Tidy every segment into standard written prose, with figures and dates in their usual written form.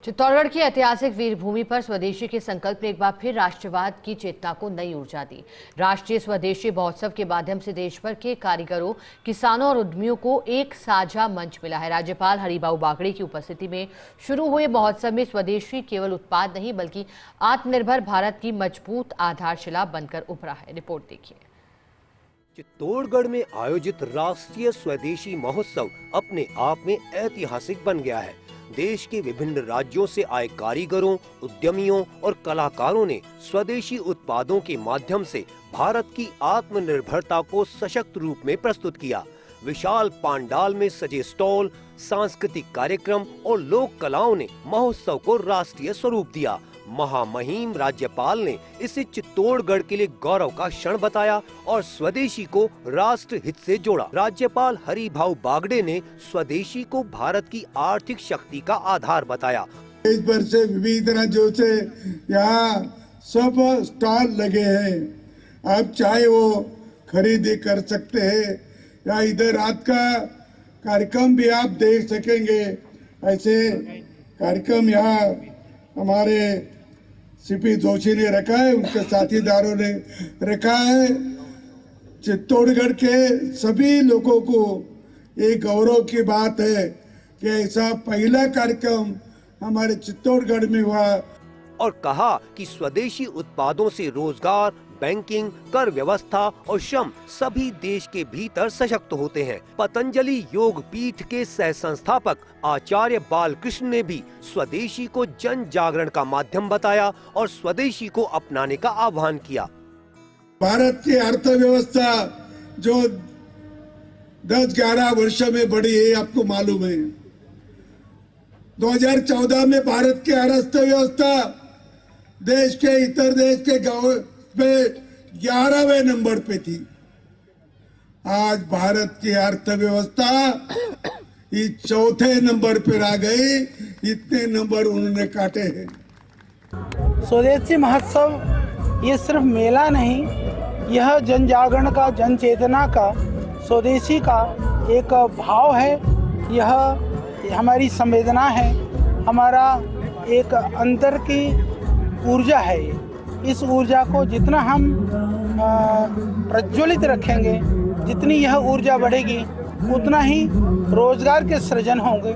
चित्तौड़गढ़ की ऐतिहासिक वीरभूमि पर स्वदेशी के संकल्प ने एक बार फिर राष्ट्रवाद की चेतना को नई ऊर्जा दी। राष्ट्रीय स्वदेशी महोत्सव के माध्यम से देश भर के कारीगरों, किसानों और उद्यमियों को एक साझा मंच मिला है। राज्यपाल हरिभाऊ बागड़े की उपस्थिति में शुरू हुए महोत्सव में स्वदेशी केवल उत्पाद नहीं बल्कि आत्मनिर्भर भारत की मजबूत आधारशिला बनकर उभरा है। रिपोर्ट देखिए। चित्तौड़गढ़ में आयोजित राष्ट्रीय स्वदेशी महोत्सव अपने आप में ऐतिहासिक बन गया है। देश के विभिन्न राज्यों से आए कारीगरों, उद्यमियों और कलाकारों ने स्वदेशी उत्पादों के माध्यम से भारत की आत्मनिर्भरता को सशक्त रूप में प्रस्तुत किया। विशाल पांडाल में सजे स्टॉल, सांस्कृतिक कार्यक्रम और लोक कलाओं ने महोत्सव को राष्ट्रीय स्वरूप दिया। महामहिम राज्यपाल ने इसे चित्तौड़गढ़ के लिए गौरव का क्षण बताया और स्वदेशी को राष्ट्र हित से जोड़ा। राज्यपाल हरिभाऊ बागड़े ने स्वदेशी को भारत की आर्थिक शक्ति का आधार बताया। देश भर से विविध राज्यों से यहाँ सब स्टॉल लगे हैं। आप चाहे वो खरीदी कर सकते हैं या इधर रात का कार्यक्रम भी आप देख सकेंगे। ऐसे कार्यक्रम यहाँ हमारे सीपी जोशी ने रखा है, उनके साथीदारों ने रखा है। चित्तौड़गढ़ के सभी लोगों को ये गौरव की बात है कि ऐसा पहला कार्यक्रम हमारे चित्तौड़गढ़ में हुआ। और कहा कि स्वदेशी उत्पादों से रोजगार, बैंकिंग, कर व्यवस्था और श्रम सभी देश के भीतर सशक्त होते हैं। पतंजलि योग पीठ के सह संस्थापक आचार्य बालकृष्ण ने भी स्वदेशी को जन जागरण का माध्यम बताया और स्वदेशी को अपनाने का आह्वान किया। भारत की अर्थव्यवस्था जो 10-11 वर्ष में बढ़ी है, आपको मालूम है। 2014 में भारत की अर्थव्यवस्था देश के इतर देश के गाँव पे 11वें नंबर पे थी। आज भारत की अर्थव्यवस्था इस चौथे नंबर पर आ गई। इतने नंबर उन्होंने काटे हैं। स्वदेशी महोत्सव ये सिर्फ मेला नहीं, यह जन जागरण का, जन चेतना का, स्वदेशी का एक भाव है। यह हमारी संवेदना है, हमारा एक अंतर की ऊर्जा है। इस ऊर्जा को जितना हम प्रज्वलित रखेंगे, जितनी यह ऊर्जा बढ़ेगी, उतना ही रोजगार के सृजन होंगे।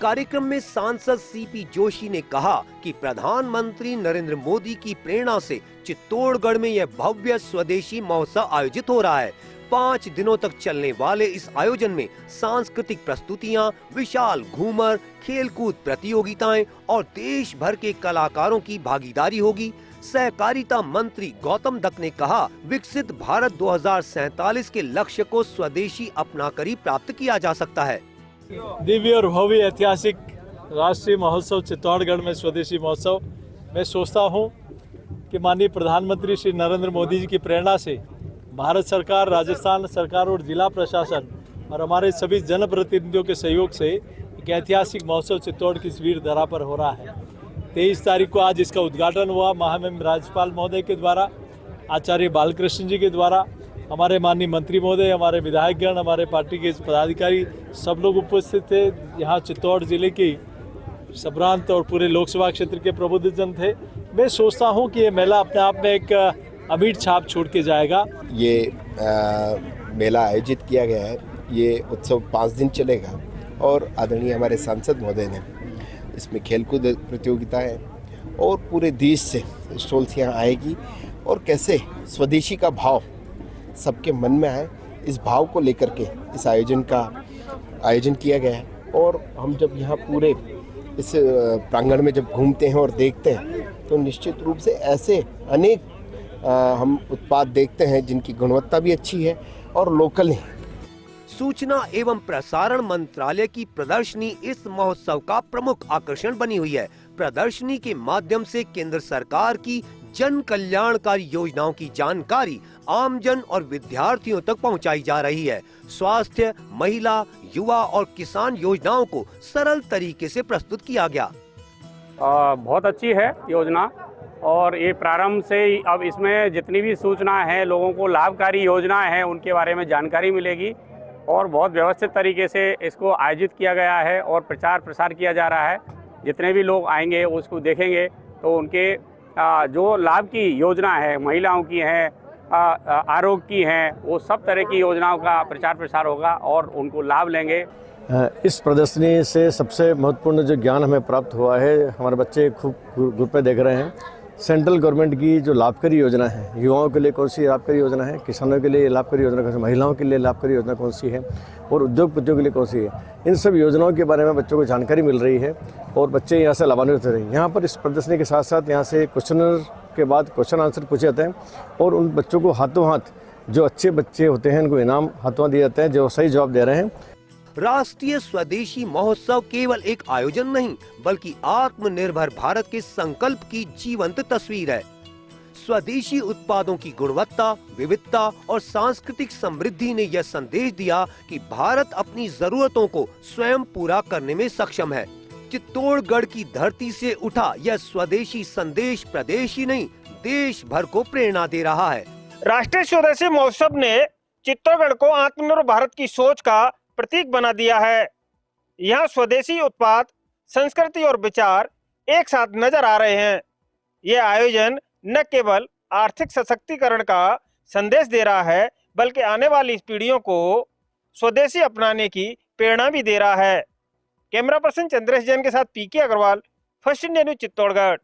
कार्यक्रम में सांसद सीपी जोशी ने कहा कि प्रधानमंत्री नरेंद्र मोदी की प्रेरणा से चित्तौड़गढ़ में यह भव्य स्वदेशी महोत्सव आयोजित हो रहा है। 5 दिनों तक चलने वाले इस आयोजन में सांस्कृतिक प्रस्तुतियां, विशाल घूमर, खेलकूद प्रतियोगिताएं और देश भर के कलाकारों की भागीदारी होगी। सहकारिता मंत्री गौतम दत्त ने कहा, विकसित भारत 2047 के लक्ष्य को स्वदेशी अपनाकर ही प्राप्त किया जा सकता है। दिव्य और भव्य ऐतिहासिक राष्ट्रीय महोत्सव चित्तौड़गढ़ में स्वदेशी महोत्सव, मैं सोचता हूं कि माननीय प्रधानमंत्री श्री नरेंद्र मोदी जी की प्रेरणा से भारत सरकार, राजस्थान सरकार और जिला प्रशासन और हमारे सभी जनप्रतिनिधियों के सहयोग से एक ऐतिहासिक महोत्सव चित्तौड़ की इस वीर धरा पर हो रहा है। 23 तारीख को आज इसका उद्घाटन हुआ महामहिम राज्यपाल महोदय के द्वारा, आचार्य बालकृष्ण जी के द्वारा। हमारे माननीय मंत्री महोदय, हमारे विधायकगण, हमारे पार्टी के पदाधिकारी सब लोग उपस्थित थे। यहाँ चित्तौड़ जिले की सप्रांत और पूरे लोकसभा क्षेत्र के प्रबुद्धजन थे। मैं सोचता हूँ कि ये मेला अपने आप में एक अमिट छाप छोड़ के जाएगा। ये मेला आयोजित किया गया है। ये उत्सव 5 दिन चलेगा और आदरणीय हमारे सांसद महोदय ने इसमें खेलकूद प्रतियोगिता है और पूरे देश से स्टॉल्स यहाँ आएगी और कैसे स्वदेशी का भाव सबके मन में आए, इस भाव को लेकर के इस आयोजन किया गया है। और हम जब यहाँ पूरे इस प्रांगण में जब घूमते हैं और देखते हैं तो निश्चित रूप से ऐसे अनेक हम उत्पाद देखते हैं जिनकी गुणवत्ता भी अच्छी है और लोकल है। सूचना एवं प्रसारण मंत्रालय की प्रदर्शनी इस महोत्सव का प्रमुख आकर्षण बनी हुई है। प्रदर्शनी के माध्यम से केंद्र सरकार की जन कल्याणकारी योजनाओं की जानकारी आमजन और विद्यार्थियों तक पहुंचाई जा रही है। स्वास्थ्य, महिला, युवा और किसान योजनाओं को सरल तरीके से प्रस्तुत किया गया। बहुत अच्छी है योजना और ये प्रारंभ से ही अब इसमें जितनी भी सूचना है, लोगों को लाभकारी योजना है, उनके बारे में जानकारी मिलेगी और बहुत व्यवस्थित तरीके से इसको आयोजित किया गया है और प्रचार प्रसार किया जा रहा है। जितने भी लोग आएंगे उसको देखेंगे तो उनके जो लाभ की योजना है, महिलाओं की है, आरोग्य की है, वो सब तरह की योजनाओं का प्रचार प्रसार होगा और उनको लाभ लेंगे। इस प्रदर्शनी से सबसे महत्वपूर्ण जो ज्ञान हमें प्राप्त हुआ है, हमारे बच्चे खूब ग्रुप पे देख रहे हैं, सेंट्रल गवर्नमेंट की जो लाभकारी योजना है, युवाओं के लिए कौन सी लाभकारी योजना है, किसानों के लिए लाभकारी योजना कौन सी, महिलाओं के लिए लाभकारी योजना कौन सी है और उद्योगपतियों के लिए कौन सी है, इन सब योजनाओं के बारे में बच्चों को जानकारी मिल रही है और बच्चे यहाँ से लाभान्वित हो रहे हैं। यहाँ पर इस प्रदर्शनी के साथ साथ यहाँ से क्वेश्चनर के बाद क्वेश्चन आंसर पूछे जाते हैं और उन बच्चों को हाथों हाथ, जो अच्छे बच्चे होते हैं उनको इनाम हाथों दिए जाते हैं जो सही जवाब दे रहे हैं। राष्ट्रीय स्वदेशी महोत्सव केवल एक आयोजन नहीं बल्कि आत्मनिर्भर भारत के संकल्प की जीवंत तस्वीर है। स्वदेशी उत्पादों की गुणवत्ता, विविधता और सांस्कृतिक समृद्धि ने यह संदेश दिया कि भारत अपनी जरूरतों को स्वयं पूरा करने में सक्षम है। चित्तौड़गढ़ की धरती से उठा यह स्वदेशी संदेश प्रदेश ही नहीं देश भर को प्रेरणा दे रहा है। राष्ट्रीय स्वदेशी महोत्सव ने चित्तौड़गढ़ को आत्मनिर्भर भारत की सोच का प्रतीक बना दिया है। यहाँ स्वदेशी उत्पाद, संस्कृति और विचार एक साथ नजर आ रहे हैं। ये आयोजन न केवल आर्थिक सशक्तिकरण का संदेश दे रहा है बल्कि आने वाली पीढ़ियों को स्वदेशी अपनाने की प्रेरणा भी दे रहा है। कैमरा पर्सन चंद्रेश जैन के साथ P K Agrawal, first India news Chittorgarh.